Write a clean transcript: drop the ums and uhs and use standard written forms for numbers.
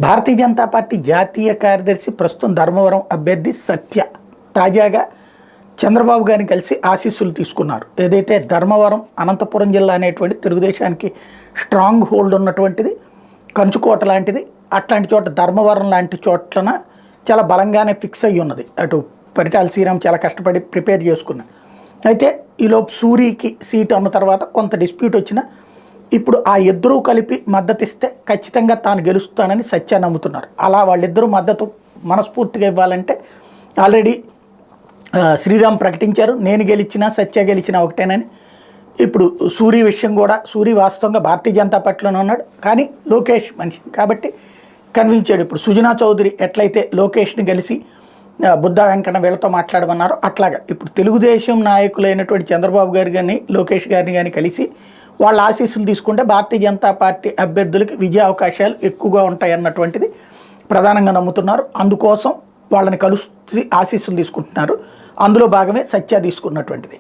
Bharatiya Janata party జాతీయ కార్యదర్శి ప్రస్తుతం ధర్మవరం అభ్యర్థి సత్య తాజాగా చంద్రబాబు గారిని కలిసి ఆశీస్సులు తీసుకున్నారు. ఏదైతే ధర్మవరం అనంతపురం జిల్లా అనేటువంటి తెలుగుదేశానికి స్ట్రాంగ్ హోల్డ్ ఉన్నటువంటిది, కంచుకోట లాంటిది. అట్లాంటి చోట ధర్మవరం లాంటి చోట్లన చాలా బలంగానే ఫిక్స్ అయ్యి ఉన్నది. అటు పరిటాల శ్రీరామ్ చాలా కష్టపడి ప్రిపేర్ చేసుకున్నారు. అయితే ఈలోపు సూరికి సీటు అన్న తర్వాత కొంత డిస్ప్యూట్ వచ్చినా ఇప్పుడు ఆ ఇద్దరూ కలిపి మద్దతు ఇస్తే ఖచ్చితంగా తాను గెలుస్తానని సత్య నమ్ముతున్నారు. అలా వాళ్ళిద్దరూ మద్దతు మనస్ఫూర్తిగా ఇవ్వాలంటే ఆల్రెడీ శ్రీరామ్ ప్రకటించారు, నేను గెలిచినా సత్య గెలిచినా ఒకటేనని. ఇప్పుడు సూరి విషయం కూడా, సూరి వాస్తవంగా భారతీయ జనతా పార్టీలోనే ఉన్నాడు, కానీ లోకేష్ మనిషి కాబట్టి కనిపించాడు. ఇప్పుడు సుజనా చౌదరి ఎట్లయితే లోకేష్ని కలిసి బుద్ధా వెంకన్న వీళ్ళతో మాట్లాడమన్నారో అట్లాగా ఇప్పుడు తెలుగుదేశం నాయకులైనటువంటి చంద్రబాబు గారు కానీ లోకేష్ గారిని కానీ కలిసి వాళ్ళ ఆశీస్సులు తీసుకుంటే భారతీయ జనతా పార్టీ అభ్యర్థులకి విజయ అవకాశాలు ఎక్కువగా ఉంటాయన్నటువంటిది ప్రధానంగా నమ్ముతున్నారు. అందుకోసం వాళ్ళని కలుసి ఆశీస్సులు తీసుకుంటున్నారు. అందులో భాగమే సత్య తీసుకున్నటువంటిది.